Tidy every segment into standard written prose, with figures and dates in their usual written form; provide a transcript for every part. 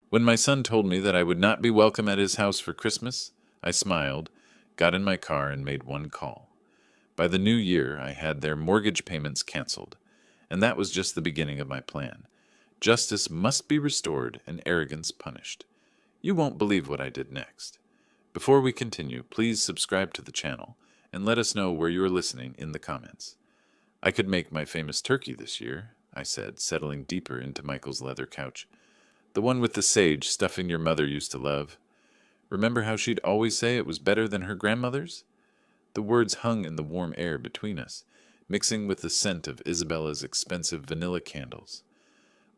When my son told me that I would not be welcome at his house for Christmas, I smiled, got in my car, and made one call. By the new year, I had their mortgage payments canceled, and that was just the beginning of my plan. Justice must be restored and arrogance punished. You won't believe what I did next. Before we continue, please subscribe to the channel and let us know where you are listening in the comments. I could make my famous turkey this year, I said, settling deeper into Michael's leather couch. The one with the sage stuffing your mother used to love. Remember how she'd always say it was better than her grandmother's? The words hung in the warm air between us, mixing with the scent of Isabella's expensive vanilla candles.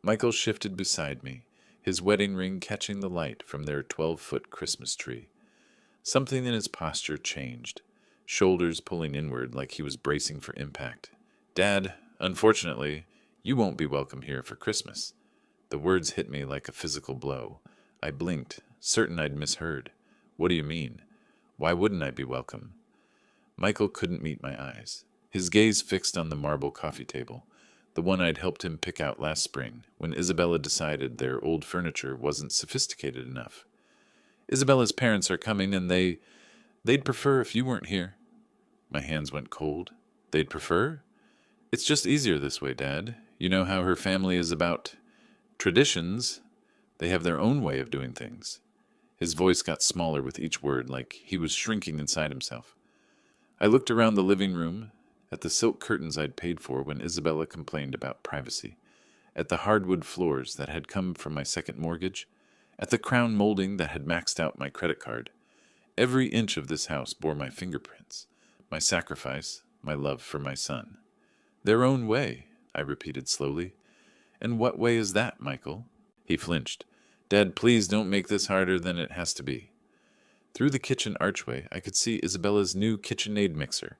Michael shifted beside me, his wedding ring catching the light from their 12-foot Christmas tree. Something in his posture changed, shoulders pulling inward like he was bracing for impact. Dad, unfortunately, you won't be welcome here for Christmas. The words hit me like a physical blow. I blinked, certain I'd misheard. What do you mean? Why wouldn't I be welcome? Michael couldn't meet my eyes, his gaze fixed on the marble coffee table, the one I'd helped him pick out last spring when Isabella decided their old furniture wasn't sophisticated enough. Isabella's parents are coming and they'd prefer if you weren't here. My hands went cold. They'd prefer? It's just easier this way, Dad. You know how her family is about traditions. They have their own way of doing things. His voice got smaller with each word, like he was shrinking inside himself. I looked around the living room, at the silk curtains I'd paid for when Isabella complained about privacy, at the hardwood floors that had come from my second mortgage, at the crown molding that had maxed out my credit card. Every inch of this house bore my fingerprints, my sacrifice, my love for my son. Their own way, I repeated slowly. And what way is that, Michael? He flinched. Dad, please don't make this harder than it has to be. Through the kitchen archway, I could see Isabella's new KitchenAid mixer,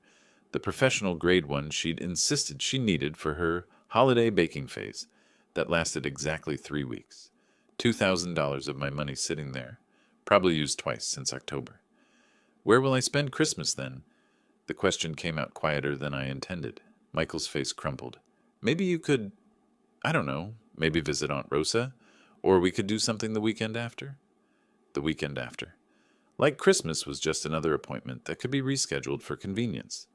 the professional grade one she'd insisted she needed for her holiday baking phase that lasted exactly 3 weeks. $2,000 of my money sitting there, probably used twice since October. Where will I spend Christmas then? The question came out quieter than I intended. Michael's face crumpled. Maybe you could, I don't know, maybe visit Aunt Rosa, or we could do something the weekend after. The weekend after. Like Christmas was just another appointment that could be rescheduled for convenience.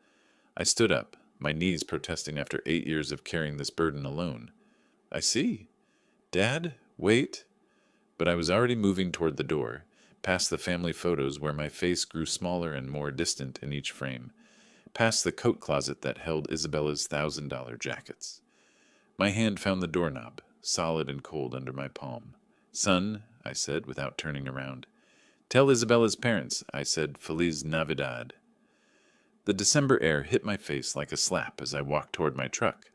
I stood up, my knees protesting after 8 years of carrying this burden alone. I see. Dad, wait. But I was already moving toward the door, past the family photos where my face grew smaller and more distant in each frame, past the coat closet that held Isabella's $1,000 jackets. My hand found the doorknob, solid and cold under my palm. Son, I said without turning around. Tell Isabella's parents, I said, Feliz Navidad. The December air hit my face like a slap as I walked toward my truck.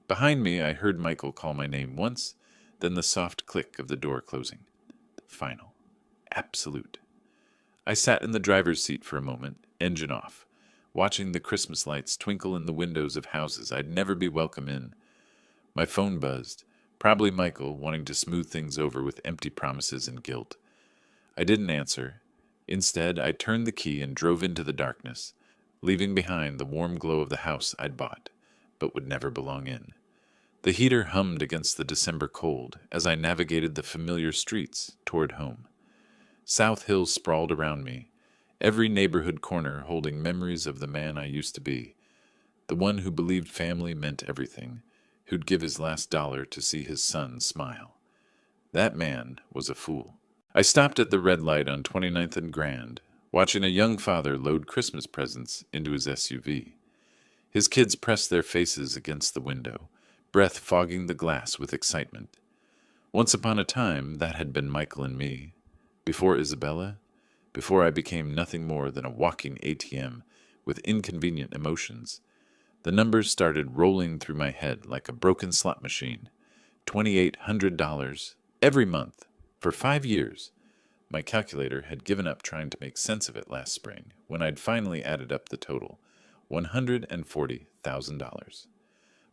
Behind me, I heard Michael call my name once, then the soft click of the door closing. Final. Absolute. I sat in the driver's seat for a moment, engine off, watching the Christmas lights twinkle in the windows of houses I'd never be welcome in. My phone buzzed, probably Michael wanting to smooth things over with empty promises and guilt. I didn't answer. Instead, I turned the key and drove into the darkness, leaving behind the warm glow of the house I'd bought, but would never belong in. The heater hummed against the December cold as I navigated the familiar streets toward home. South Hills sprawled around me, every neighborhood corner holding memories of the man I used to be, the one who believed family meant everything, who'd give his last dollar to see his son smile. That man was a fool. I stopped at the red light on 29th and Grand, watching a young father load Christmas presents into his SUV. His kids pressed their faces against the window, breath fogging the glass with excitement. Once upon a time, that had been Michael and me. Before Isabella, before I became nothing more than a walking ATM with inconvenient emotions, the numbers started rolling through my head like a broken slot machine. $2,800 every month for 5 years. My calculator had given up trying to make sense of it last spring when I'd finally added up the total, $140,000.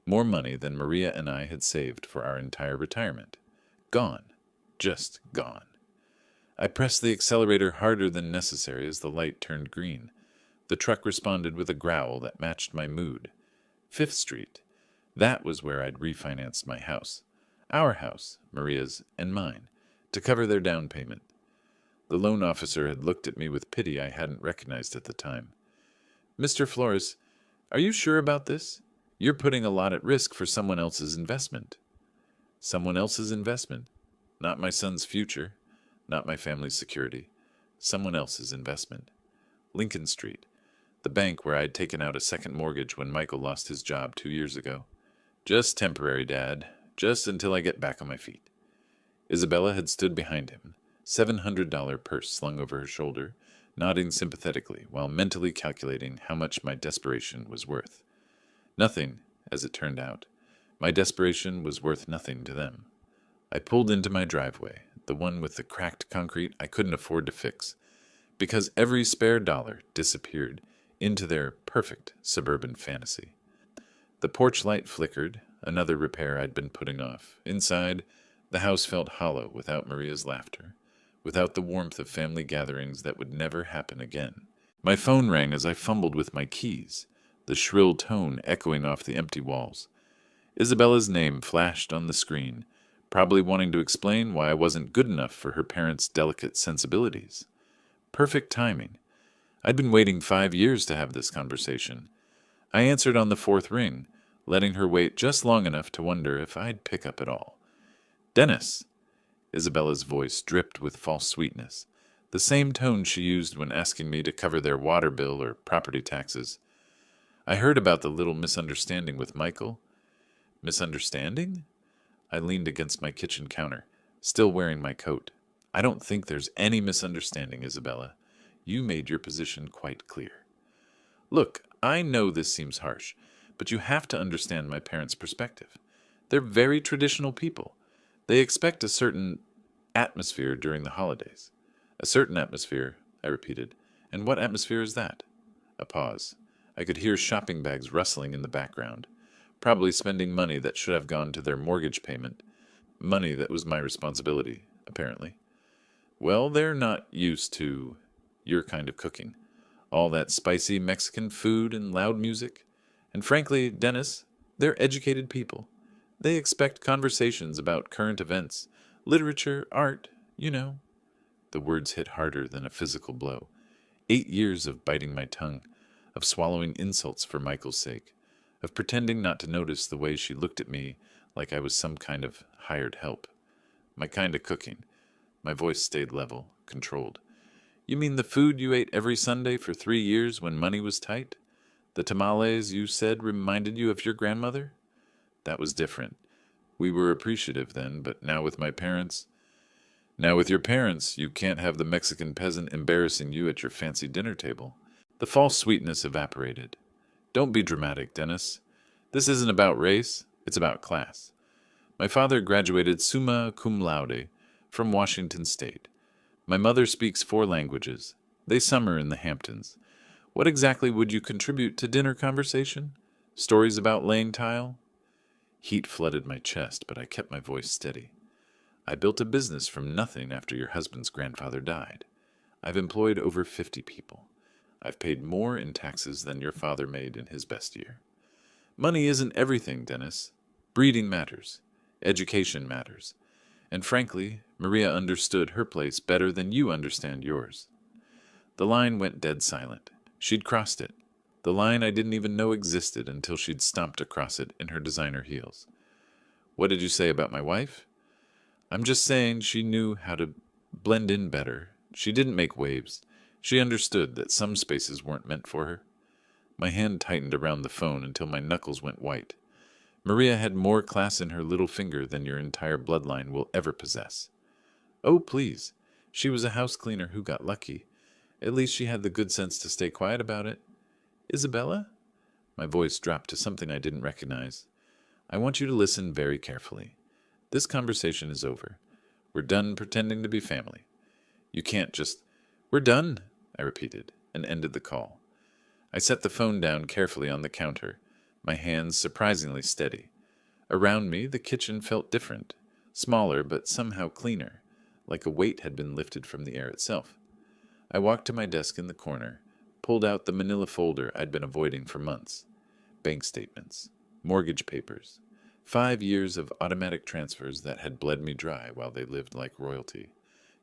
More money than Maria and I had saved for our entire retirement. Gone. Just gone. I pressed the accelerator harder than necessary as the light turned green. The truck responded with a growl that matched my mood. 5th Street. That was where I'd refinanced my house. Our house, Maria's, and mine. to cover their down payment. The loan officer had looked at me with pity I hadn't recognized at the time. "Mr. Flores, are you sure about this? You're putting a lot at risk for someone else's investment." Someone else's investment? Not my son's future, not my family's security. Someone else's investment. Lincoln Street, the bank where I'd taken out a second mortgage when Michael lost his job 2 years ago. "Just temporary, Dad. Just until I get back on my feet." Isabella had stood behind him, $700 purse slung over her shoulder, nodding sympathetically while mentally calculating how much my desperation was worth. Nothing, as it turned out. My desperation was worth nothing to them. I pulled into my driveway, the one with the cracked concrete I couldn't afford to fix, because every spare dollar disappeared into their perfect suburban fantasy. The porch light flickered, another repair I'd been putting off. Inside, the house felt hollow without Maria's laughter, without the warmth of family gatherings that would never happen again. My phone rang as I fumbled with my keys, the shrill tone echoing off the empty walls. Isabella's name flashed on the screen, probably wanting to explain why I wasn't good enough for her parents' delicate sensibilities. Perfect timing. I'd been waiting 5 years to have this conversation. I answered on the fourth ring, letting her wait just long enough to wonder if I'd pick up at all. "Dennis!" Isabella's voice dripped with false sweetness, the same tone she used when asking me to cover their water bill or property taxes. "I heard about the little misunderstanding with Michael." "Misunderstanding?" I leaned against my kitchen counter, still wearing my coat. "I don't think there's any misunderstanding, Isabella. You made your position quite clear. Look, I know this seems harsh, but you have to understand my parents' perspective. They're very traditional people. They expect a certain atmosphere during the holidays." "A certain atmosphere," I repeated. "And what atmosphere is that?" A pause. I could hear shopping bags rustling in the background, probably spending money that should have gone to their mortgage payment, money that was my responsibility, apparently. "Well, they're not used to your kind of cooking. All that spicy Mexican food and loud music. And frankly, Dennis, they're educated people. They expect conversations about current events, literature, art, you know." The words hit harder than a physical blow. 8 years of biting my tongue, of swallowing insults for Michael's sake, of pretending not to notice the way she looked at me like I was some kind of hired help. "My kind of cooking." My voice stayed level, controlled. "You mean the food you ate every Sunday for 3 years when money was tight? The tamales you said reminded you of your grandmother?" That was different. We were appreciative then, but now with my parents... "Now with your parents, you can't have the Mexican peasant embarrassing you at your fancy dinner table." The false sweetness evaporated. "Don't be dramatic, Dennis. This isn't about race, it's about class. My father graduated summa cum laude from Washington State. My mother speaks 4 languages. They summer in the Hamptons. What exactly would you contribute to dinner conversation? Stories about laying tile?" Heat flooded my chest, but I kept my voice steady. "I built a business from nothing after your husband's grandfather died. I've employed over 50 people. I've paid more in taxes than your father made in his best year. Money isn't everything, Dennis. Breeding matters. Education matters. And frankly, Maria understood her place better than you understand yours." The line went dead silent. She'd crossed it. The line I didn't even know existed until she'd stomped across it in her designer heels. "What did you say about my wife?" "I'm just saying she knew how to blend in better. She didn't make waves. She understood that some spaces weren't meant for her." My hand tightened around the phone until my knuckles went white. "Maria had more class in her little finger than your entire bloodline will ever possess." "Oh, please. She was a house cleaner who got lucky. At least she had the good sense to stay quiet about it." "Isabella?" My voice dropped to something I didn't recognize. "I want you to listen very carefully. This conversation is over. We're done pretending to be family. You can't just—" "We're done," I repeated, and ended the call. I set the phone down carefully on the counter, my hands surprisingly steady. Around me, the kitchen felt different, smaller but somehow cleaner, like a weight had been lifted from the air itself. I walked to my desk in the corner, pulled out the manila folder I'd been avoiding for months. Bank statements, mortgage papers, 5 years of automatic transfers that had bled me dry while they lived like royalty.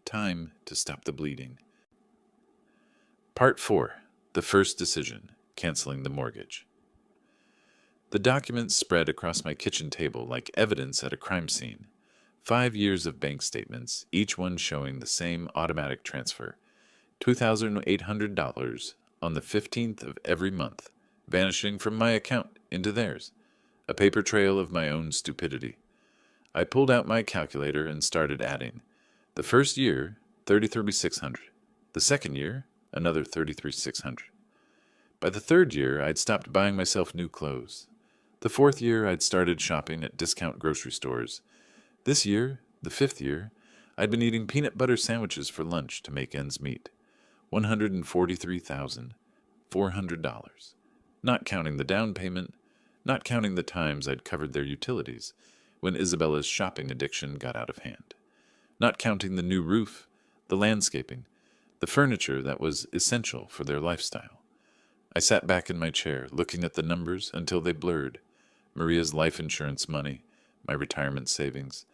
Time to stop the bleeding. Part 4. The first decision, canceling the mortgage. The documents spread across my kitchen table like evidence at a crime scene. 5 years of bank statements, each one showing the same automatic transfer. $2,800 on the 15th of every month, vanishing from my account into theirs. A paper trail of my own stupidity. I pulled out my calculator and started adding. The first year, $33,600. The second year, another $33,600. By the third year, I'd stopped buying myself new clothes. The fourth year, I'd started shopping at discount grocery stores. This year, the fifth year, I'd been eating peanut butter sandwiches for lunch to make ends meet. $143,400. Not counting the down payment, not counting the times I'd covered their utilities when Isabella's shopping addiction got out of hand. Not counting the new roof, the landscaping, the furniture that was essential for their lifestyle. I sat back in my chair, looking at the numbers until they blurred. Maria's life insurance money, my retirement savings,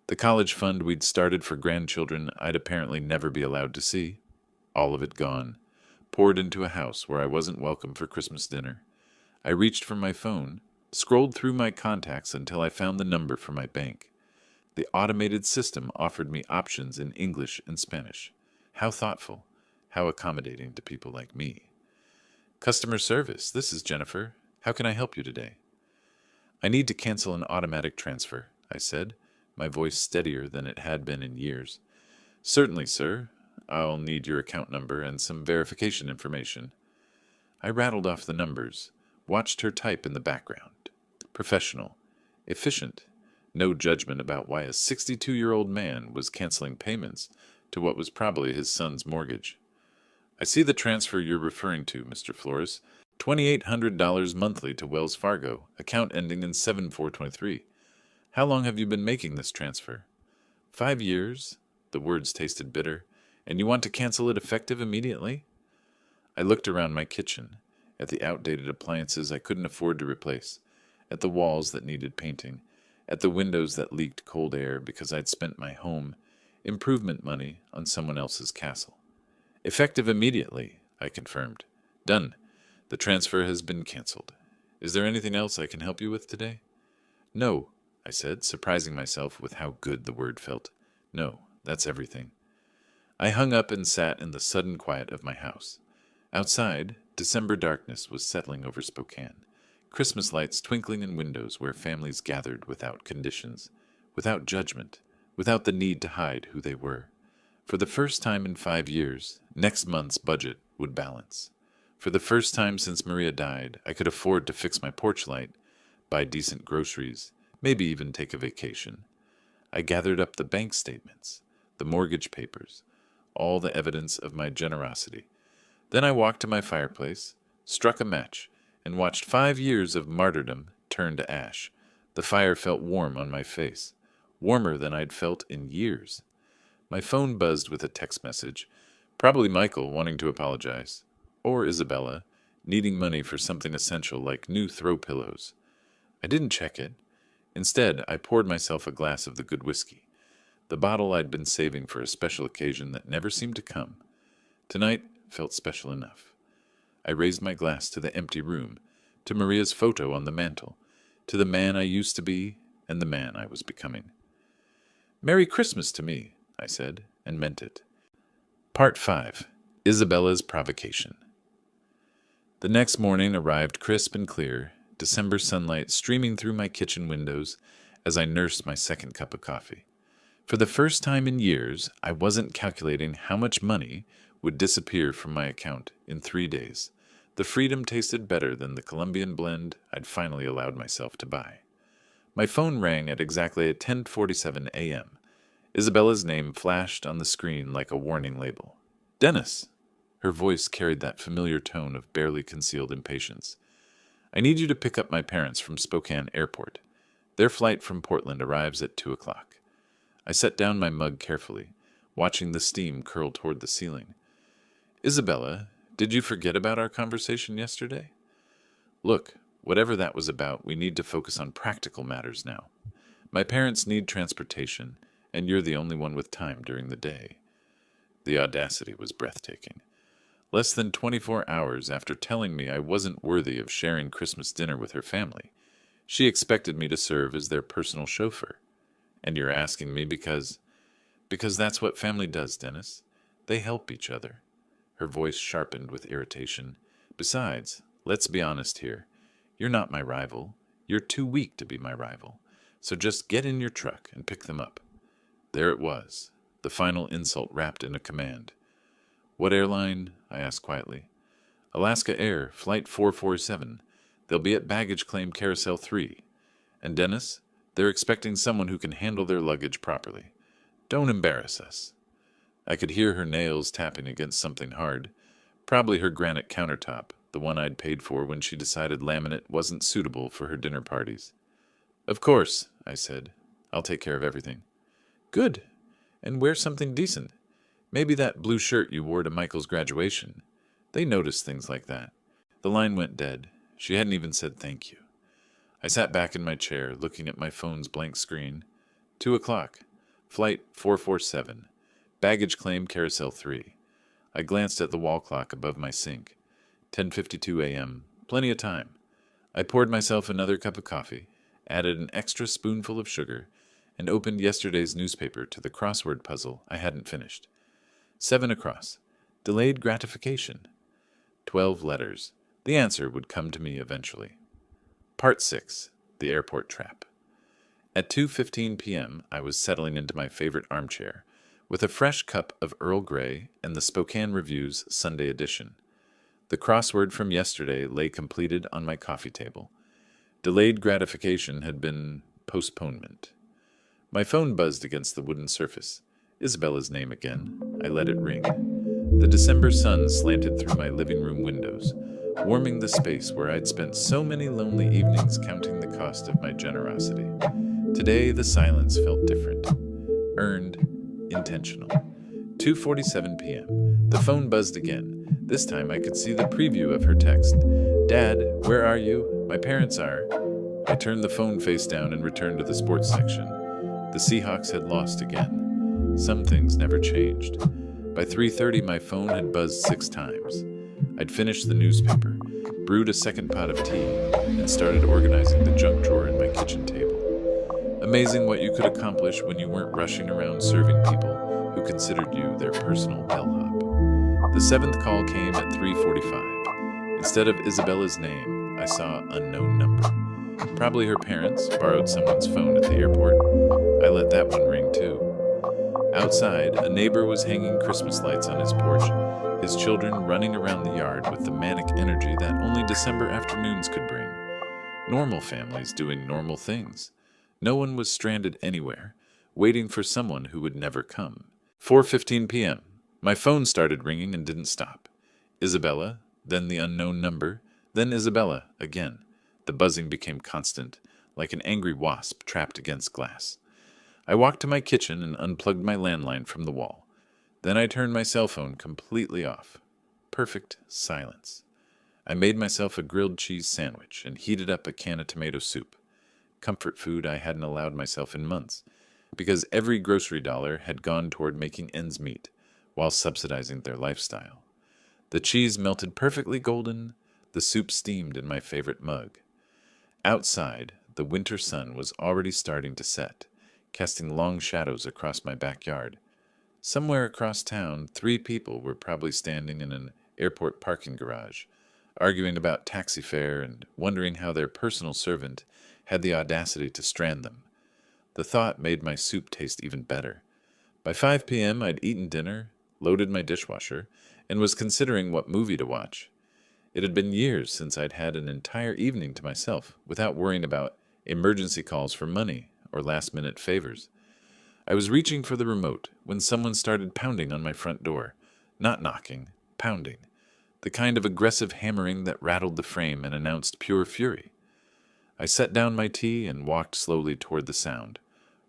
the college fund we'd started for grandchildren I'd apparently never be allowed to see. All of it gone, poured into a house where I wasn't welcome for Christmas dinner. I reached for my phone, scrolled through my contacts until I found the number for my bank. The automated system offered me options in English and Spanish. How thoughtful, how accommodating to people like me. Customer service, this is Jennifer. How can I help you today? I need to cancel an automatic transfer, I said, my voice steadier than it had been in years. Certainly, sir. I'll need your account number and some verification information. I rattled off the numbers, watched her type in the background. Professional, efficient, no judgment about why a 62-year-old man was canceling payments to what was probably his son's mortgage. I see the transfer you're referring to, Mr. Flores. $2,800 monthly to Wells Fargo, account ending in 7423. How long have you been making this transfer? 5 years. The words tasted bitter. And you want to cancel it effective immediately? I looked around my kitchen, at the outdated appliances I couldn't afford to replace, at the walls that needed painting, at the windows that leaked cold air because I'd spent my home improvement money on someone else's castle. Effective immediately, I confirmed. Done. The transfer has been canceled. Is there anything else I can help you with today? No, I said, surprising myself with how good the word felt. No, that's everything. I hung up and sat in the sudden quiet of my house. Outside, December darkness was settling over Spokane, Christmas lights twinkling in windows where families gathered without conditions, without judgment, without the need to hide who they were. For the first time in 5 years, next month's budget would balance. For the first time since Maria died, I could afford to fix my porch light, buy decent groceries, maybe even take a vacation. I gathered up the bank statements, the mortgage papers, all the evidence of my generosity. Then I walked to my fireplace, struck a match, and watched 5 years of martyrdom turn to ash. The fire felt warm on my face, warmer than I'd felt in years. My phone buzzed with a text message, probably Michael wanting to apologize, or Isabella, needing money for something essential like new throw pillows. I didn't check it. Instead, I poured myself a glass of the good whiskey, the bottle I'd been saving for a special occasion that never seemed to come. Tonight felt special enough. I raised my glass to the empty room, to Maria's photo on the mantel, to the man I used to be and the man I was becoming. Merry Christmas to me, I said, and meant it. Part 5. Isabella's Provocation. The next morning arrived crisp and clear, December sunlight streaming through my kitchen windows as I nursed my second cup of coffee. For the first time in years, I wasn't calculating how much money would disappear from my account in 3 days. The freedom tasted better than the Colombian blend I'd finally allowed myself to buy. My phone rang at exactly 10:47 a.m. Isabella's name flashed on the screen like a warning label. Dennis! Her voice carried that familiar tone of barely concealed impatience. I need you to pick up my parents from Spokane Airport. Their flight from Portland arrives at 2 o'clock. I set down my mug carefully, watching the steam curl toward the ceiling. Isabella, did you forget about our conversation yesterday? Look, Whatever that was about, we need to focus on practical matters now. My parents need transportation, and you're the only one with time during the day. The audacity was breathtaking. Less than 24 hours after telling me I wasn't worthy of sharing Christmas dinner with her family, she expected me to serve as their personal chauffeur. And you're asking me because that's what family does, Dennis. They help each other. Her voice sharpened with irritation. Besides, let's be honest here. You're not my rival. You're too weak to be my rival. So just get in your truck and pick them up. There it was, the final insult wrapped in a command. What airline? I asked quietly. Alaska Air, Flight 447. They'll be at baggage claim Carousel 3. And Dennis, they're expecting someone who can handle their luggage properly. Don't embarrass us. I could hear her nails tapping against something hard, probably her granite countertop, the one I'd paid for when she decided laminate wasn't suitable for her dinner parties. Of course, I said. I'll take care of everything. Good. And wear something decent. Maybe that blue shirt you wore to Michael's graduation. They notice things like that. The line went dead. She hadn't even said thank you. I sat back in my chair, looking at my phone's blank screen. 2:00. Flight 447. Baggage claim Carousel 3. I glanced at the wall clock above my sink. 10:52 a.m. Plenty of time. I poured myself another cup of coffee, added an extra spoonful of sugar, and opened yesterday's newspaper to the crossword puzzle I hadn't finished. 7 across. Delayed gratification. 12 letters. The answer would come to me eventually. Part 6. The Airport Trap. At 2:15 p.m., I was settling into my favorite armchair, with a fresh cup of Earl Grey and the Spokane Review's Sunday edition. The crossword from yesterday lay completed on my coffee table. Delayed gratification had been postponement. My phone buzzed against the wooden surface. Isabella's name again. I let it ring. The December sun slanted through my living room windows, warming the space where I'd spent so many lonely evenings counting the cost of my generosity. Today, the silence felt different. Earned, intentional. 2:47 p.m. The phone buzzed again. This time I could see the preview of her text. Dad, where are you? My parents are. I turned the phone face down and returned to the sports section. The Seahawks had lost again. Some things never changed. By 3:30, my phone had buzzed 6 times. I'd finished the newspaper, brewed a second pot of tea, and started organizing the junk drawer in my kitchen table. Amazing what you could accomplish when you weren't rushing around serving people who considered you their personal bellhop. The 7th call came at 3:45. Instead of Isabella's name, I saw unknown number. Probably her parents borrowed someone's phone at the airport. I let that one ring too. Outside, a neighbor was hanging Christmas lights on his porch, his children running around the yard with the manic energy that only December afternoons could bring. Normal families doing normal things. No one was stranded anywhere, waiting for someone who would never come. 4:15 p.m. My phone started ringing and didn't stop. Isabella, then the unknown number, then Isabella again. The buzzing became constant, like an angry wasp trapped against glass. I walked to my kitchen and unplugged my landline from the wall. Then I turned my cell phone completely off. Perfect silence. I made myself a grilled cheese sandwich and heated up a can of tomato soup. Comfort food I hadn't allowed myself in months, because every grocery dollar had gone toward making ends meet, while subsidizing their lifestyle. The cheese melted perfectly golden, the soup steamed in my favorite mug. Outside, the winter sun was already starting to set, casting long shadows across my backyard. Somewhere across town, 3 people were probably standing in an airport parking garage, arguing about taxi fare and wondering how their personal servant had the audacity to strand them. The thought made my soup taste even better. By 5 p.m., I'd eaten dinner, loaded my dishwasher, and was considering what movie to watch. It had been years since I'd had an entire evening to myself without worrying about emergency calls for money or last-minute favors. I was reaching for the remote when someone started pounding on my front door. Not knocking, pounding. The kind of aggressive hammering that rattled the frame and announced pure fury. I set down my tea and walked slowly toward the sound,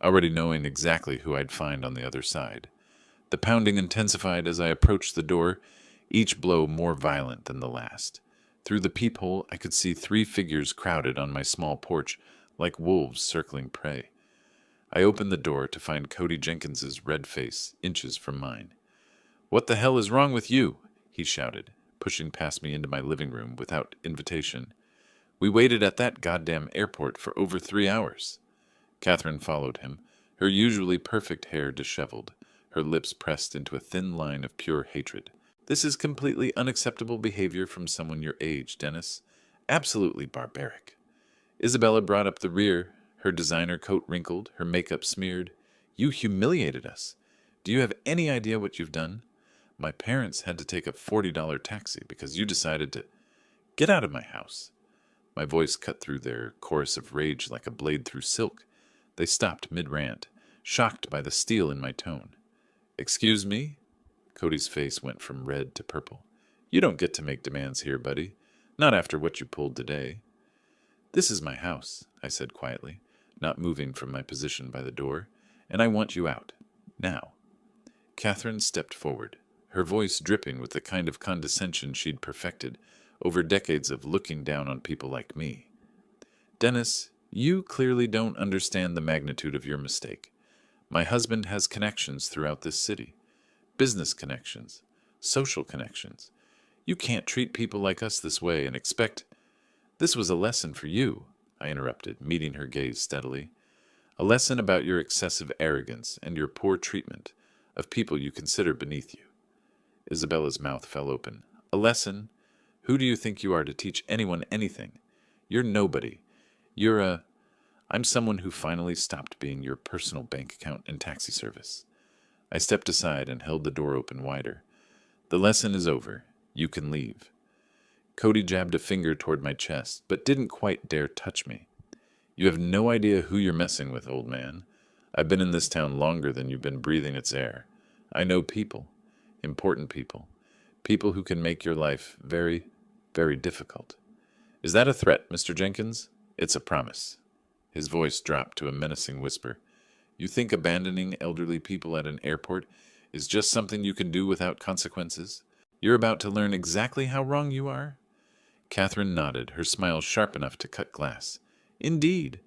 already knowing exactly who I'd find on the other side. The pounding intensified as I approached the door, each blow more violent than the last. Through the peephole, I could see 3 figures crowded on my small porch, like wolves circling prey. I opened the door to find Cody Jenkins's red face inches from mine. "What the hell is wrong with you?" he shouted, pushing past me into my living room without invitation. "We waited at that goddamn airport for over 3 hours." Catherine followed him, her usually perfect hair disheveled, her lips pressed into a thin line of pure hatred. "This is completely unacceptable behavior from someone your age, Dennis. Absolutely barbaric." Isabella brought up the rear, her designer coat wrinkled, her makeup smeared. "You humiliated us. Do you have any idea what you've done? My parents had to take a $40 taxi because you decided to get out of my house." My voice cut through their chorus of rage like a blade through silk. They stopped mid-rant, shocked by the steel in my tone. "Excuse me?" Cody's face went from red to purple. "You don't get to make demands here, buddy. Not after what you pulled today." "This is my house," I said quietly, not moving from my position by the door, "and I want you out. Now." Catherine stepped forward, her voice dripping with the kind of condescension she'd perfected over decades of looking down on people like me. "Dennis, you clearly don't understand the magnitude of your mistake. My husband has connections throughout this city. Business connections, social connections. You can't treat people like us this way and expect—" "This was a lesson for you," I interrupted, meeting her gaze steadily. "A lesson about your excessive arrogance and your poor treatment of people you consider beneath you." Isabella's mouth fell open. "A lesson? Who do you think you are to teach anyone anything? You're nobody. I'm someone who finally stopped being your personal bank account and taxi service." I stepped aside and held the door open wider. "The lesson is over. You can leave." Cody jabbed a finger toward my chest, but didn't quite dare touch me. "You have no idea who you're messing with, old man. I've been in this town longer than you've been breathing its air. I know people, important people, people who can make your life very, very difficult." "Is that a threat, Mr. Jenkins?" "It's a promise." His voice dropped to a menacing whisper. "You think abandoning elderly people at an airport is just something you can do without consequences? You're about to learn exactly how wrong you are?" Catherine nodded, her smile sharp enough to cut glass. "Indeed.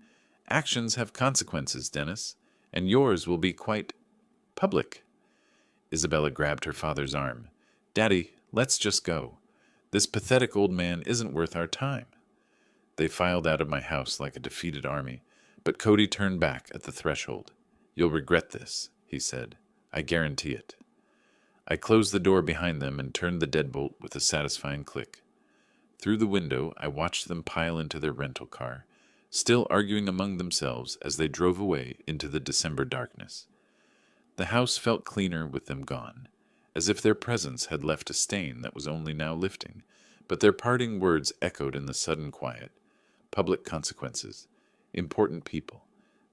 Actions have consequences, Dennis, and yours will be quite public." Isabella grabbed her father's arm. "Daddy, let's just go. This pathetic old man isn't worth our time." They filed out of my house like a defeated army, but Cody turned back at the threshold. "You'll regret this," he said. "I guarantee it." I closed the door behind them and turned the deadbolt with a satisfying click. Through the window, I watched them pile into their rental car, still arguing among themselves as they drove away into the December darkness. The house felt cleaner with them gone, as if their presence had left a stain that was only now lifting, but their parting words echoed in the sudden quiet. Public consequences, important people,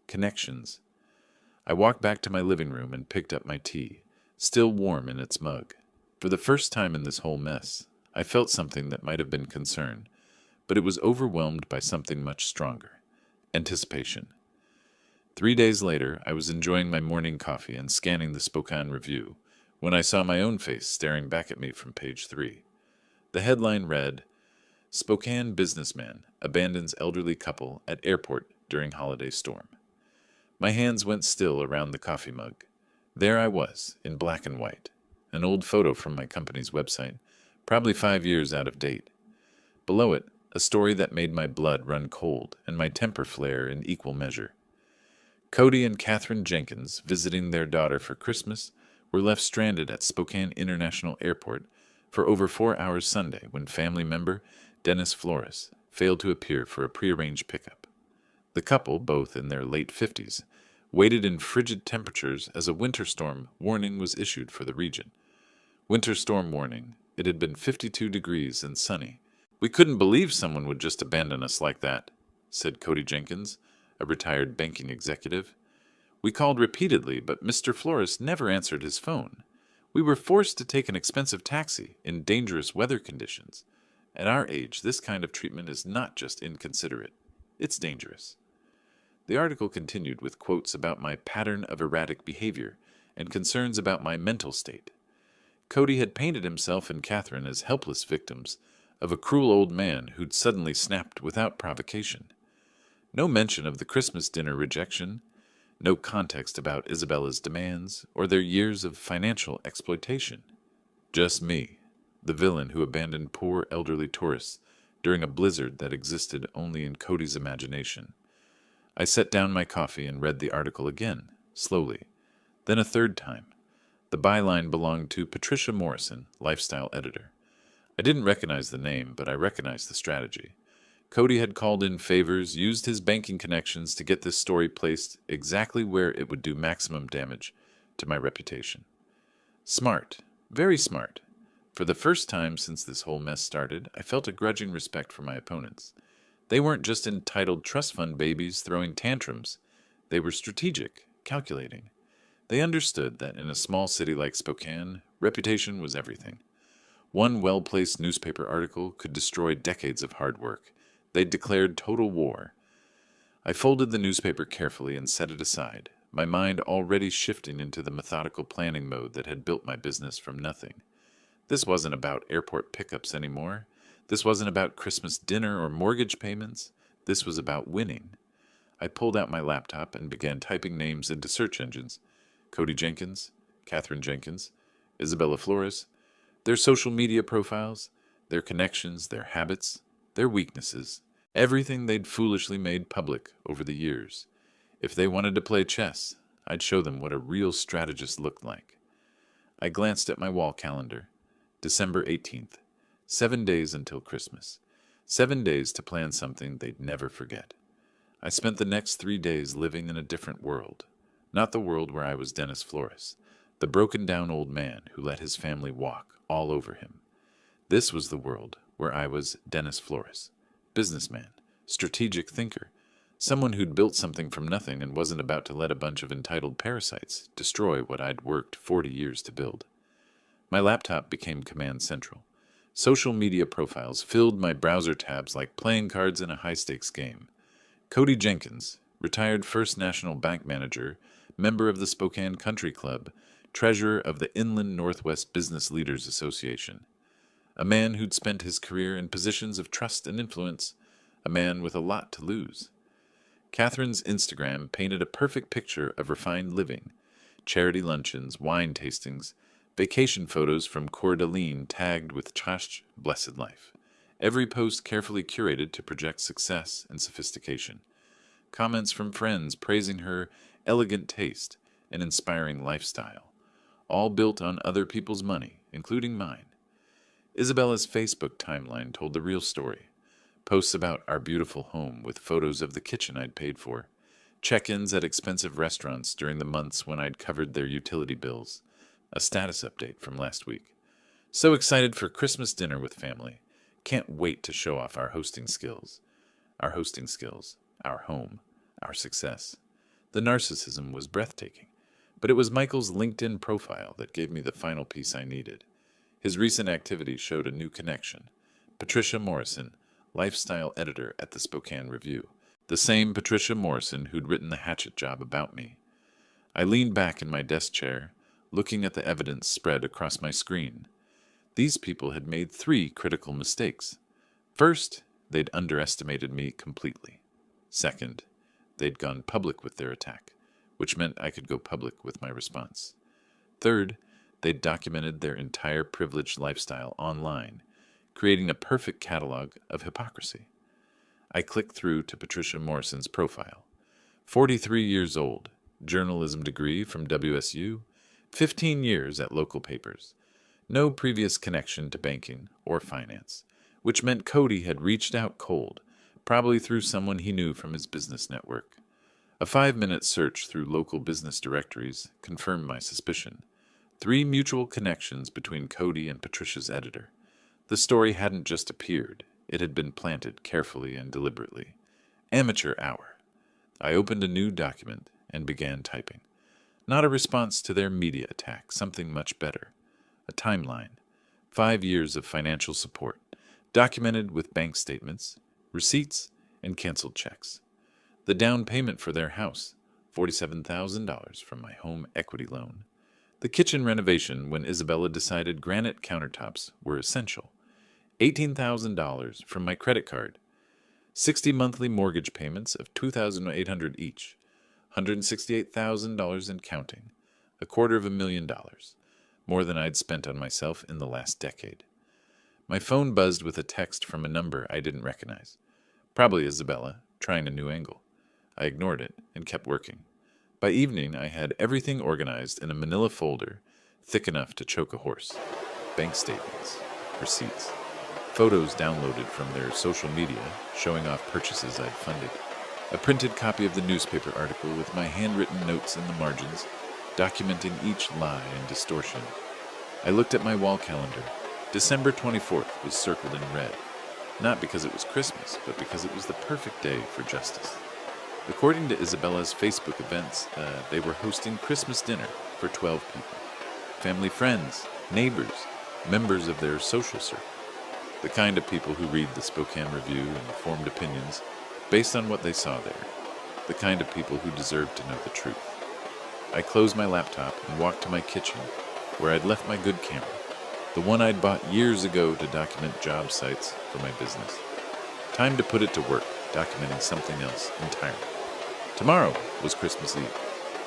connections. I walked back to my living room and picked up my tea, still warm in its mug. For the first time in this whole mess, I felt something that might have been concern, but it was overwhelmed by something much stronger: anticipation. 3 days later, I was enjoying my morning coffee and scanning the Spokane Review when I saw my own face staring back at me from page 3. The headline read, "Spokane Businessman Abandons Elderly Couple at Airport During Holiday Storm." My hands went still around the coffee mug. There I was, in black and white, an old photo from my company's website, probably 5 years out of date. Below it, a story that made my blood run cold and my temper flare in equal measure. Cody and Catherine Jenkins, visiting their daughter for Christmas, were left stranded at Spokane International Airport for over 4 hours Sunday when family member Dennis Flores failed to appear for a prearranged pickup. The couple, both in their late 50s, waited in frigid temperatures as a winter storm warning was issued for the region. Winter storm warning. It had been 52 degrees and sunny. "We couldn't believe someone would just abandon us like that," said Cody Jenkins, a retired banking executive. "We called repeatedly, but Mr. Flores never answered his phone. We were forced to take an expensive taxi in dangerous weather conditions. At our age, this kind of treatment is not just inconsiderate. It's dangerous." The article continued with quotes about my pattern of erratic behavior and concerns about my mental state. Cody had painted himself and Catherine as helpless victims of a cruel old man who'd suddenly snapped without provocation. No mention of the Christmas dinner rejection, no context about Isabella's demands or their years of financial exploitation. Just me, the villain who abandoned poor elderly tourists during a blizzard that existed only in Cody's imagination. I set down my coffee and read the article again, slowly, then a third time. The byline belonged to Patricia Morrison, lifestyle editor. I didn't recognize the name, but I recognized the strategy. Cody had called in favors, used his banking connections to get this story placed exactly where it would do maximum damage to my reputation. Smart, very smart. For the first time since this whole mess started, I felt a grudging respect for my opponents. They weren't just entitled trust fund babies throwing tantrums. They were strategic, calculating. They understood that in a small city like Spokane, reputation was everything. One well-placed newspaper article could destroy decades of hard work. They'd declared total war. I folded the newspaper carefully and set it aside, my mind already shifting into the methodical planning mode that had built my business from nothing. This wasn't about airport pickups anymore. This wasn't about Christmas dinner or mortgage payments. This was about winning. I pulled out my laptop and began typing names into search engines. Cody Jenkins, Catherine Jenkins, Isabella Flores, their social media profiles, their connections, their habits, their weaknesses, everything they'd foolishly made public over the years. If they wanted to play chess, I'd show them what a real strategist looked like. I glanced at my wall calendar. December 18th. 7 days until Christmas. 7 days to plan something they'd never forget. I spent the next 3 days living in a different world. Not the world where I was Dennis Flores, the broken-down old man who let his family walk all over him. This was the world where I was Dennis Flores, businessman, strategic thinker, someone who'd built something from nothing and wasn't about to let a bunch of entitled parasites destroy what I'd worked 40 years to build. My laptop became command central. Social media profiles filled my browser tabs like playing cards in a high-stakes game. Cody Jenkins, retired First National Bank manager, member of the Spokane Country Club, treasurer of the Inland Northwest Business Leaders Association. A man who'd spent his career in positions of trust and influence, a man with a lot to lose. Catherine's Instagram painted a perfect picture of refined living, charity luncheons, wine tastings, vacation photos from Coeur d'Alene tagged with Chash Blessed Life. Every post carefully curated to project success and sophistication. Comments from friends praising her elegant taste and inspiring lifestyle. All built on other people's money, including mine. Isabella's Facebook timeline told the real story. Posts about our beautiful home with photos of the kitchen I'd paid for. Check-ins at expensive restaurants during the months when I'd covered their utility bills. A status update from last week. So excited for Christmas dinner with family. Can't wait to show off our hosting skills. Our hosting skills. Our home. Our success. The narcissism was breathtaking. But it was Michael's LinkedIn profile that gave me the final piece I needed. His recent activity showed a new connection. Patricia Morrison, lifestyle editor at the Spokane Review. The same Patricia Morrison who'd written the hatchet job about me. I leaned back in my desk chair, looking at the evidence spread across my screen. These people had made 3 critical mistakes. First, they'd underestimated me completely. Second, they'd gone public with their attack, which meant I could go public with my response. Third, they'd documented their entire privileged lifestyle online, creating a perfect catalog of hypocrisy. I clicked through to Patricia Morrison's profile. 43 years old, journalism degree from WSU, 15 years at local papers. No previous connection to banking or finance, which meant Cody had reached out cold, probably through someone he knew from his business network. A 5-minute search through local business directories confirmed my suspicion. 3 mutual connections between Cody and Patricia's editor. The story hadn't just appeared, it had been planted carefully and deliberately. Amateur hour. I opened a new document and began typing. Not a response to their media attack, something much better. A timeline. 5 years of financial support, documented with bank statements, receipts, and canceled checks. The down payment for their house, $47,000 from my home equity loan. The kitchen renovation when Isabella decided granite countertops were essential. $18,000 from my credit card, 60 monthly mortgage payments of $2,800 each, $168,000 and counting, $250,000, more than I'd spent on myself in the last decade. My phone buzzed with a text from a number I didn't recognize. Probably Isabella, trying a new angle. I ignored it and kept working. By evening, I had everything organized in a manila folder thick enough to choke a horse. Bank statements, receipts, photos downloaded from their social media showing off purchases I'd funded, a printed copy of the newspaper article with my handwritten notes in the margins, documenting each lie and distortion. I looked at my wall calendar. December 24th was circled in red, not because it was Christmas, but because it was the perfect day for justice. According to Isabella's Facebook events, they were hosting Christmas dinner for 12 people. Family friends, neighbors, members of their social circle. The kind of people who read the Spokane Review and formed opinions based on what they saw there. The kind of people who deserved to know the truth. I closed my laptop and walked to my kitchen, where I'd left my good camera, the one I'd bought years ago to document job sites for my business. Time to put it to work, documenting something else entirely. Tomorrow was Christmas Eve.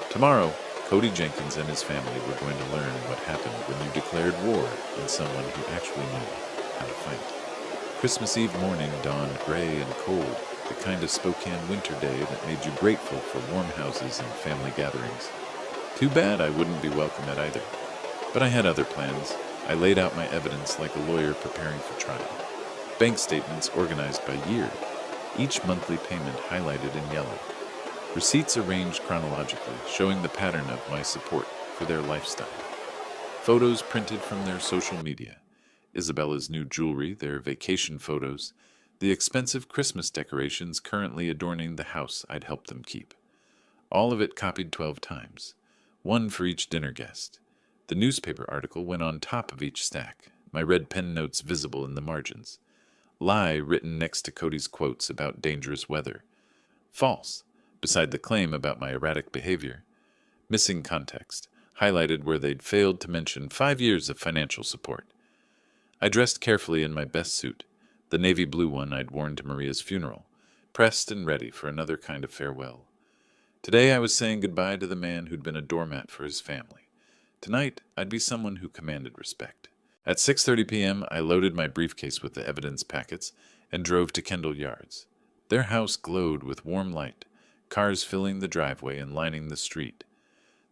Tomorrow, Cody Jenkins and his family were going to learn what happened when you declared war on someone who actually knew how to fight. Christmas Eve morning dawned gray and cold, the kind of Spokane winter day that made you grateful for warm houses and family gatherings. Too bad I wouldn't be welcome at either. But I had other plans. I laid out my evidence like a lawyer preparing for trial. Bank statements organized by year, each monthly payment highlighted in yellow. Receipts arranged chronologically, showing the pattern of my support for their lifestyle. Photos printed from their social media, Isabella's new jewelry, their vacation photos, the expensive Christmas decorations currently adorning the house I'd helped them keep. All of it copied 12 times, one for each dinner guest. The newspaper article went on top of each stack, my red pen notes visible in the margins. Lie written next to Cody's quotes about dangerous weather. False, beside the claim about my erratic behavior. Missing context, highlighted where they'd failed to mention 5 years of financial support. I dressed carefully in my best suit, the navy blue one I'd worn to Maria's funeral, pressed and ready for another kind of farewell. Today I was saying goodbye to the man who'd been a doormat for his family. Tonight, I'd be someone who commanded respect. At 6:30 p.m., I loaded my briefcase with the evidence packets and drove to Kendall Yards. Their house glowed with warm light, cars filling the driveway and lining the street.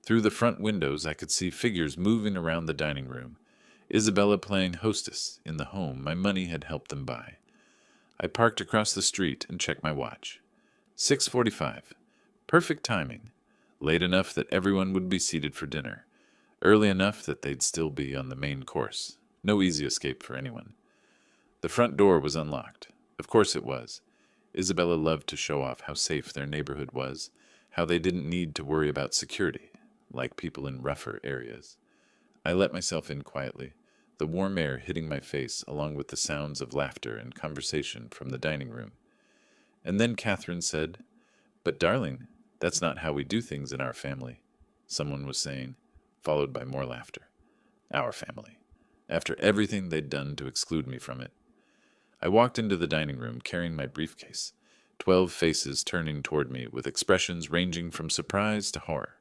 Through the front windows, I could see figures moving around the dining room, Isabella playing hostess in the home my money had helped them buy. I parked across the street and checked my watch. 6:45. Perfect timing. Late enough that everyone would be seated for dinner. Early enough that they'd still be on the main course. No easy escape for anyone. The front door was unlocked. Of course it was. Isabella loved to show off how safe their neighborhood was, how they didn't need to worry about security, like people in rougher areas. I let myself in quietly, the warm air hitting my face along with the sounds of laughter and conversation from the dining room. And then Catherine said, "But darling, that's not how we do things in our family," someone was saying, followed by more laughter. Our family. After everything they'd done to exclude me from it. I walked into the dining room carrying my briefcase, 12 faces turning toward me with expressions ranging from surprise to horror.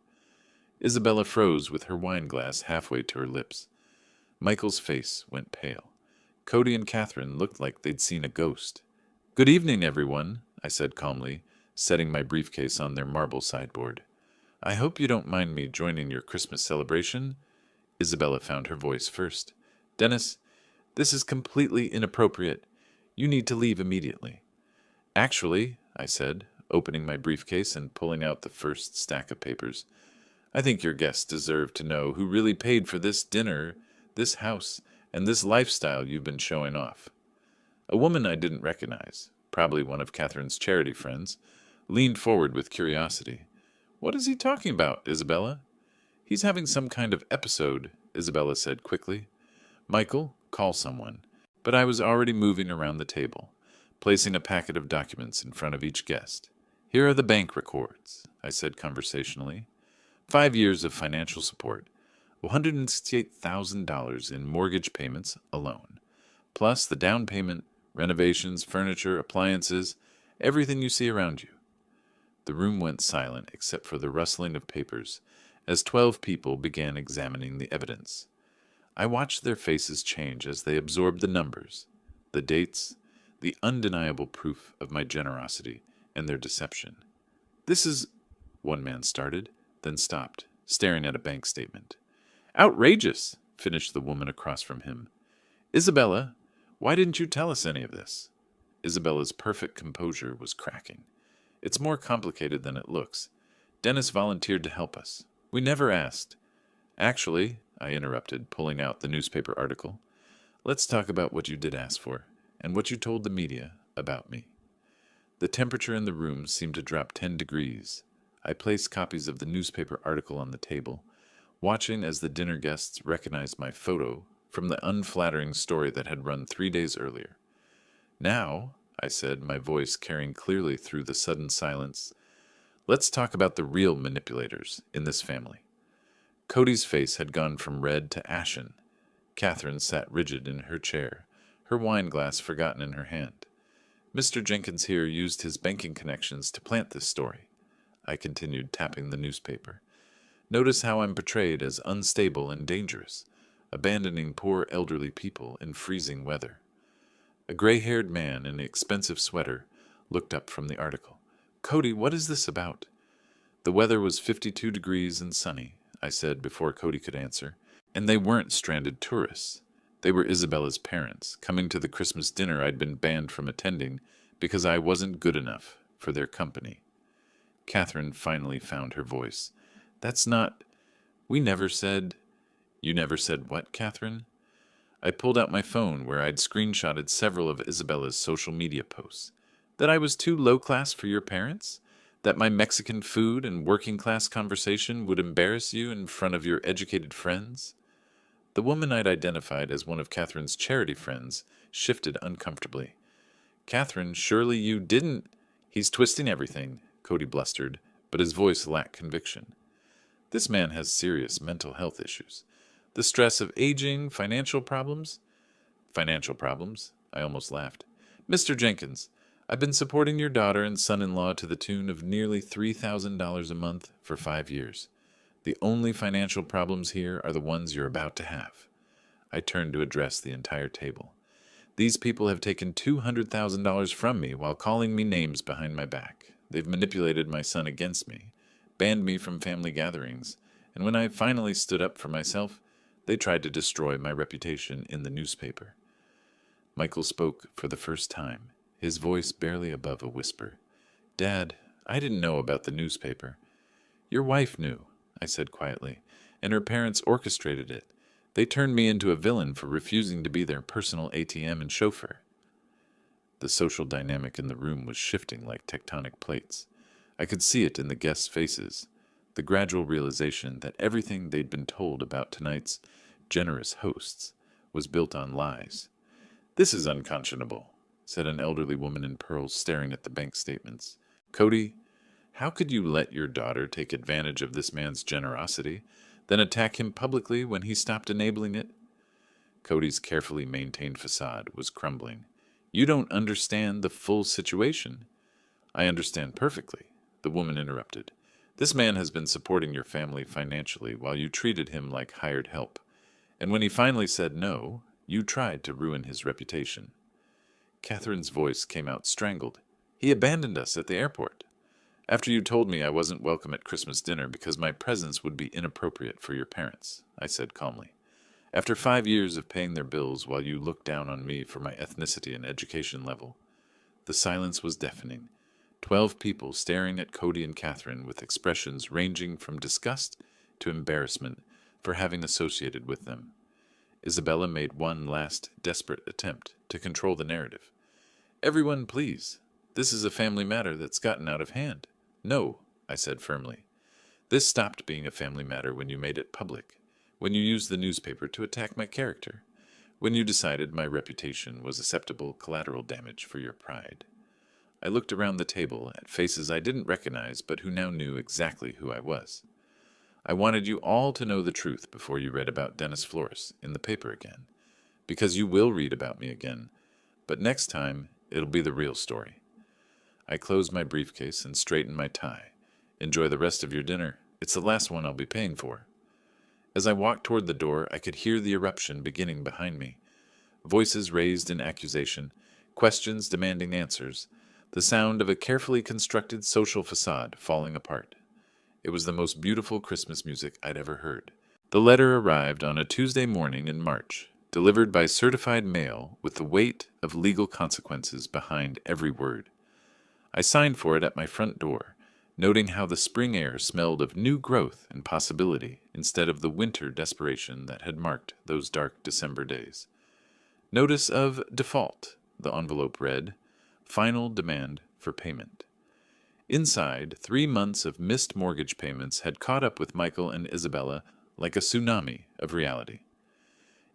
Isabella froze with her wine glass halfway to her lips. Michael's face went pale. Cody and Catherine looked like they'd seen a ghost. "Good evening, everyone," I said calmly, setting my briefcase on their marble sideboard. "I hope you don't mind me joining your Christmas celebration." Isabella found her voice first. "Dennis, this is completely inappropriate. You need to leave immediately." "Actually," I said, opening my briefcase and pulling out the first stack of papers, "I think your guests deserve to know who really paid for this dinner, this house, and this lifestyle you've been showing off." A woman I didn't recognize, probably one of Catherine's charity friends, leaned forward with curiosity. "What is he talking about, Isabella?" "He's having some kind of episode," Isabella said quickly. "Michael, call someone." But I was already moving around the table, placing a packet of documents in front of each guest. "Here are the bank records," I said conversationally. 5 years of financial support, $168,000 in mortgage payments alone, plus the down payment, renovations, furniture, appliances, everything you see around you. The room went silent except for the rustling of papers as 12 people began examining the evidence. I watched their faces change as they absorbed the numbers, the dates, the undeniable proof of my generosity and their deception. "This is," one man started, then stopped, staring at a bank statement. "Outrageous," finished the woman across from him. "Isabella, why didn't you tell us any of this?" Isabella's perfect composure was cracking. "It's more complicated than it looks. Dennis volunteered to help us. We never asked." "Actually," I interrupted, pulling out the newspaper article, "let's talk about what you did ask for, and what you told the media about me." The temperature in the room seemed to drop 10 degrees. I placed copies of the newspaper article on the table, watching as the dinner guests recognized my photo from the unflattering story that had run 3 days earlier. "Now," I said, my voice carrying clearly through the sudden silence, "let's talk about the real manipulators in this family." Cody's face had gone from red to ashen. Catherine sat rigid in her chair, her wine glass forgotten in her hand. "Mr. Jenkins here used his banking connections to plant this story," I continued, tapping the newspaper. "Notice how I'm portrayed as unstable and dangerous, abandoning poor elderly people in freezing weather." A gray-haired man in an expensive sweater looked up from the article. "Cody, what is this about?" "The weather was 52 degrees and sunny," I said before Cody could answer. "And they weren't stranded tourists. They were Isabella's parents, coming to the Christmas dinner I'd been banned from attending because I wasn't good enough for their company." Catherine finally found her voice. "That's not... We never said..." "You never said what, Catherine?" I pulled out my phone where I'd screenshotted several of Isabella's social media posts. "That I was too low-class for your parents? That my Mexican food and working-class conversation would embarrass you in front of your educated friends?" The woman I'd identified as one of Catherine's charity friends shifted uncomfortably. "Catherine, surely you didn't—" "He's twisting everything," Cody blustered, but his voice lacked conviction. "This man has serious mental health issues. The stress of aging, financial problems." "Financial problems?" I almost laughed. "Mr. Jenkins, I've been supporting your daughter and son-in-law to the tune of nearly $3,000 a month for 5 years. The only financial problems here are the ones you're about to have." I turned to address the entire table. "These people have taken $200,000 from me while calling me names behind my back. They've manipulated my son against me, banned me from family gatherings, and when I finally stood up for myself, they tried to destroy my reputation in the newspaper." Michael spoke for the first time, his voice barely above a whisper. "Dad, I didn't know about the newspaper." "Your wife knew," I said quietly, "and her parents orchestrated it. They turned me into a villain for refusing to be their personal ATM and chauffeur." The social dynamic in the room was shifting like tectonic plates. I could see it in the guests' faces, the gradual realization that everything they'd been told about tonight's generous hosts was built on lies. "This is unconscionable," said an elderly woman in pearls staring at the bank statements. "Cody, how could you let your daughter take advantage of this man's generosity, then attack him publicly when he stopped enabling it?" Cody's carefully maintained facade was crumbling. "You don't understand the full situation." "I understand perfectly," the woman interrupted. "This man has been supporting your family financially while you treated him like hired help. And when he finally said no, you tried to ruin his reputation." Catherine's voice came out strangled. "He abandoned us at the airport. After you told me I wasn't welcome at Christmas dinner because my presence would be inappropriate for your parents," I said calmly. "After 5 years of paying their bills while you looked down on me for my ethnicity and education level." The silence was deafening. 12 people staring at Cody and Catherine with expressions ranging from disgust to embarrassment for having associated with them. Isabella made one last desperate attempt to control the narrative. "Everyone, please. This is a family matter that's gotten out of hand." "No," I said firmly. "This stopped being a family matter when you made it public, when you used the newspaper to attack my character, when you decided my reputation was acceptable collateral damage for your pride." I looked around the table at faces I didn't recognize but who now knew exactly who I was. "I wanted you all to know the truth before you read about Dennis Flores in the paper again, because you will read about me again, but next time it'll be the real story. I closed my briefcase and straightened my tie. Enjoy the rest of your dinner. It's the last one I'll be paying for. As I walked toward the door, I could hear the eruption beginning behind me. Voices raised in accusation, questions demanding answers, the sound of a carefully constructed social facade falling apart. It was the most beautiful Christmas music I'd ever heard. The letter arrived on a Tuesday morning in March, delivered by certified mail with the weight of legal consequences behind every word. I signed for it at my front door, noting how the spring air smelled of new growth and possibility instead of the winter desperation that had marked those dark December days. Notice of default, the envelope read, final demand for payment. Inside, 3 months of missed mortgage payments had caught up with Michael and Isabella like a tsunami of reality.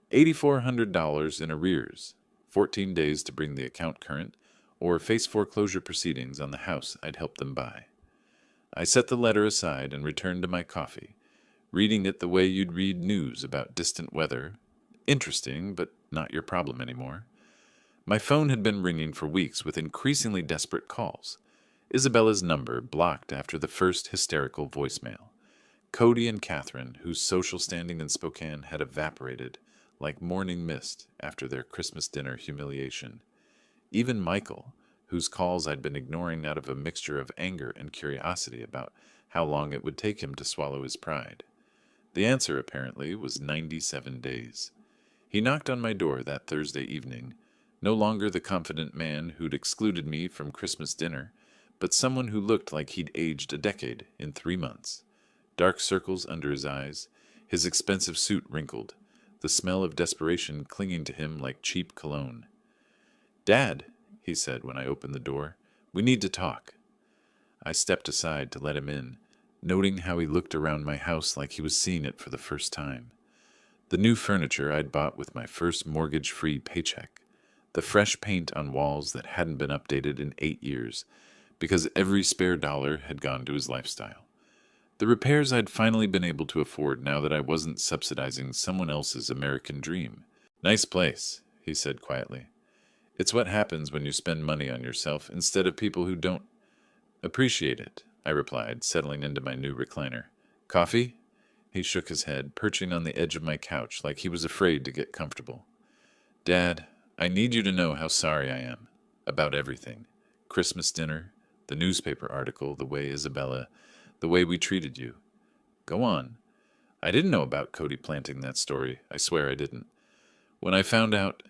$8,400 in arrears, 14 days to bring the account current, or face foreclosure proceedings on the house I'd helped them buy. I set the letter aside and returned to my coffee, reading it the way you'd read news about distant weather. Interesting, but not your problem anymore. My phone had been ringing for weeks with increasingly desperate calls. Isabella's number blocked after the first hysterical voicemail. Cody and Catherine, whose social standing in Spokane had evaporated like morning mist after their Christmas dinner humiliation. Even Michael, whose calls I'd been ignoring out of a mixture of anger and curiosity about how long it would take him to swallow his pride. The answer, apparently, was 97 days. He knocked on my door that Thursday evening, no longer the confident man who'd excluded me from Christmas dinner, but someone who looked like he'd aged a decade in 3 months. Dark circles under his eyes, his expensive suit wrinkled, the smell of desperation clinging to him like cheap cologne. "Dad," he said when I opened the door, "we need to talk." I stepped aside to let him in, noting how he looked around my house like he was seeing it for the first time. The new furniture I'd bought with my first mortgage-free paycheck, the fresh paint on walls that hadn't been updated in 8 years, because every spare dollar had gone to his lifestyle. The repairs I'd finally been able to afford now that I wasn't subsidizing someone else's American dream. "Nice place," he said quietly. "It's what happens when you spend money on yourself instead of people who don't appreciate it," I replied, settling into my new recliner. "Coffee?" He shook his head, perching on the edge of my couch like he was afraid to get comfortable. "Dad, I need you to know how sorry I am. About everything. Christmas dinner, the newspaper article, the way Isabella, the way we treated you." "Go on." "I didn't know about Cody planting that story. I swear I didn't. When I found out—"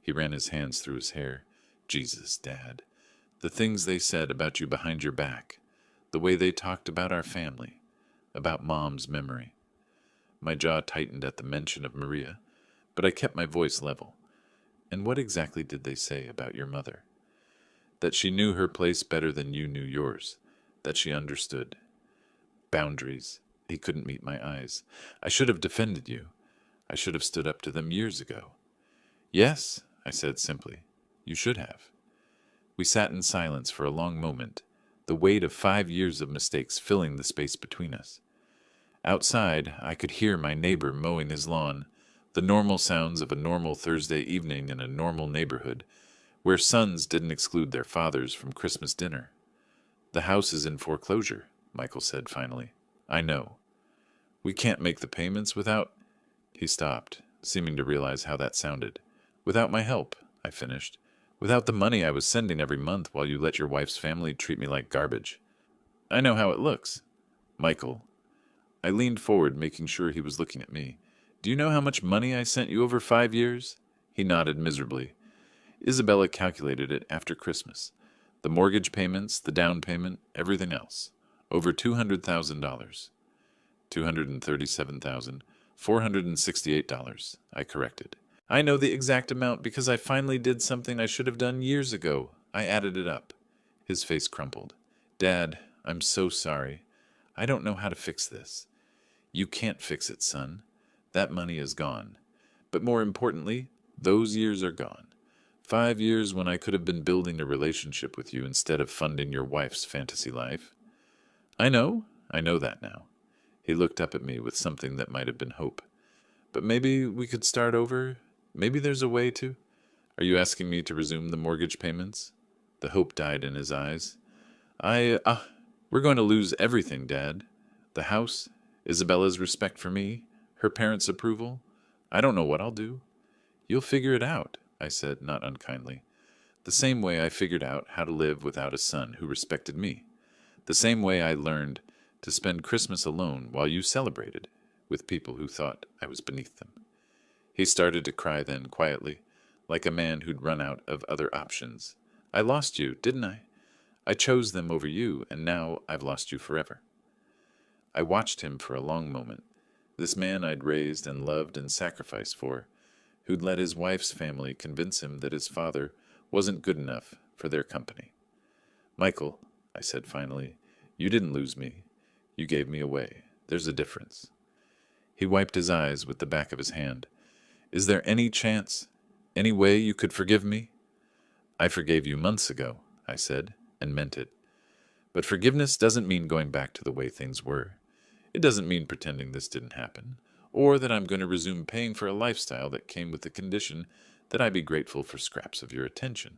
He ran his hands through his hair. "Jesus, Dad. The things they said about you behind your back. The way they talked about our family. About Mom's memory." My jaw tightened at the mention of Maria, but I kept my voice level. "And what exactly did they say about your mother?" "That she knew her place better than you knew yours. That she understood. Boundaries." He couldn't meet my eyes. "I should have defended you. I should have stood up to them years ago." "Yes," I said simply. "You should have." We sat in silence for a long moment, the weight of 5 years of mistakes filling the space between us. Outside, I could hear my neighbor mowing his lawn, the normal sounds of a normal Thursday evening in a normal neighborhood, where sons didn't exclude their fathers from Christmas dinner. "The house is in foreclosure," Michael said finally. "I know. We can't make the payments without—" He stopped, seeming to realize how that sounded. "Without my help," I finished. "Without the money I was sending every month while you let your wife's family treat me like garbage. I know how it looks." "Michael." I leaned forward, making sure he was looking at me. "Do you know how much money I sent you over 5 years?" He nodded miserably. Isabella calculated it after Christmas. The mortgage payments, the down payment, everything else. Over $200,000. $237,468, I corrected. "I know the exact amount because I finally did something I should have done years ago. I added it up." His face crumpled. "Dad, I'm so sorry. I don't know how to fix this." "You can't fix it, son. That money is gone. But more importantly, those years are gone. 5 years when I could have been building a relationship with you instead of funding your wife's fantasy life." I know that now." He looked up at me with something that might have been hope. "But maybe we could start over? Maybe there's a way to. Are you asking me to resume the mortgage payments? The hope died in his eyes. We're going to lose everything, Dad. The house, Isabella's respect for me, her parents' approval. I don't know what I'll do. You'll figure it out, I said, not unkindly. The same way I figured out how to live without a son who respected me. The same way I learned to spend Christmas alone while you celebrated with people who thought I was beneath them. He started to cry then, quietly, like a man who'd run out of other options. I lost you, didn't I? I chose them over you, and now I've lost you forever. I watched him for a long moment, this man I'd raised and loved and sacrificed for, who'd let his wife's family convince him that his father wasn't good enough for their company. Michael, I said finally, you didn't lose me. You gave me away. There's a difference. He wiped his eyes with the back of his hand. Is there any chance, any way you could forgive me? I forgave you months ago, I said, and meant it. But forgiveness doesn't mean going back to the way things were. It doesn't mean pretending this didn't happen, or that I'm going to resume paying for a lifestyle that came with the condition that I be grateful for scraps of your attention.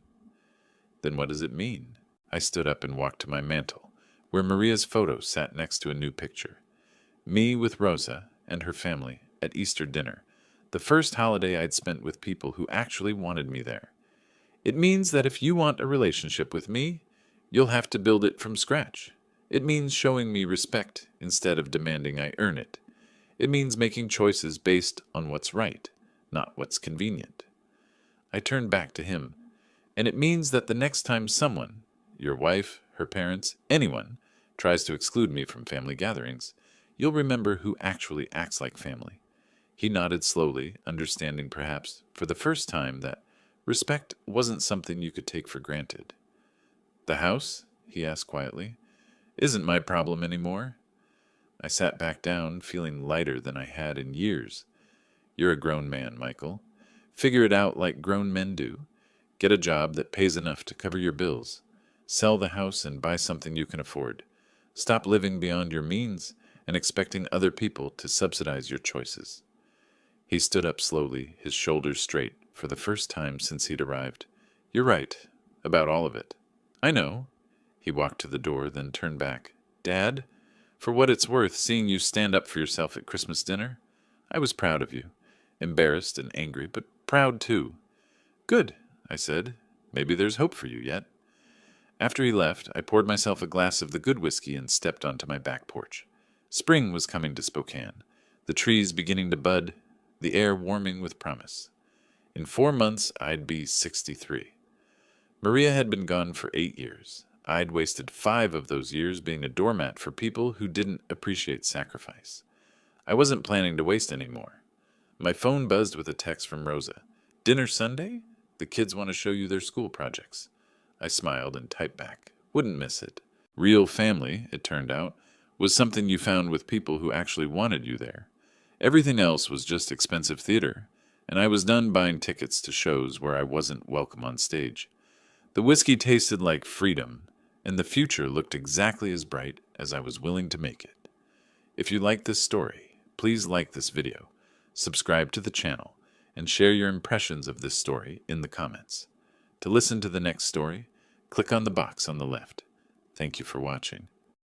Then what does it mean? I stood up and walked to my mantel, where Maria's photo sat next to a new picture. Me with Rosa and her family at Easter dinner, the first holiday I'd spent with people who actually wanted me there. It means that if you want a relationship with me, you'll have to build it from scratch. It means showing me respect instead of demanding I earn it. It means making choices based on what's right, not what's convenient. I turned back to him, and it means that the next time someone, your wife, her parents, anyone, tries to exclude me from family gatherings, you'll remember who actually acts like family. He nodded slowly, understanding perhaps for the first time that respect wasn't something you could take for granted. The house, he asked quietly, isn't my problem anymore. I sat back down, feeling lighter than I had in years. You're a grown man, Michael. Figure it out like grown men do. Get a job that pays enough to cover your bills. Sell the house and buy something you can afford. Stop living beyond your means and expecting other people to subsidize your choices. He stood up slowly, his shoulders straight, for the first time since he'd arrived. You're right, about all of it. I know. He walked to the door, then turned back. Dad, for what it's worth, seeing you stand up for yourself at Christmas dinner, I was proud of you. Embarrassed and angry, but proud too. Good, I said. Maybe there's hope for you yet. After he left, I poured myself a glass of the good whiskey and stepped onto my back porch. Spring was coming to Spokane, the trees beginning to bud, the air warming with promise. In 4 months, I'd be 63. Maria had been gone for 8 years. I'd wasted 5 of those years being a doormat for people who didn't appreciate sacrifice. I wasn't planning to waste any more. My phone buzzed with a text from Rosa. Dinner Sunday? The kids want to show you their school projects. I smiled and typed back. Wouldn't miss it. Real family, it turned out, was something you found with people who actually wanted you there. Everything else was just expensive theater, and I was done buying tickets to shows where I wasn't welcome on stage. The whiskey tasted like freedom, and the future looked exactly as bright as I was willing to make it. If you like this story, please like this video, subscribe to the channel, and share your impressions of this story in the comments. To listen to the next story, click on the box on the left. Thank you for watching.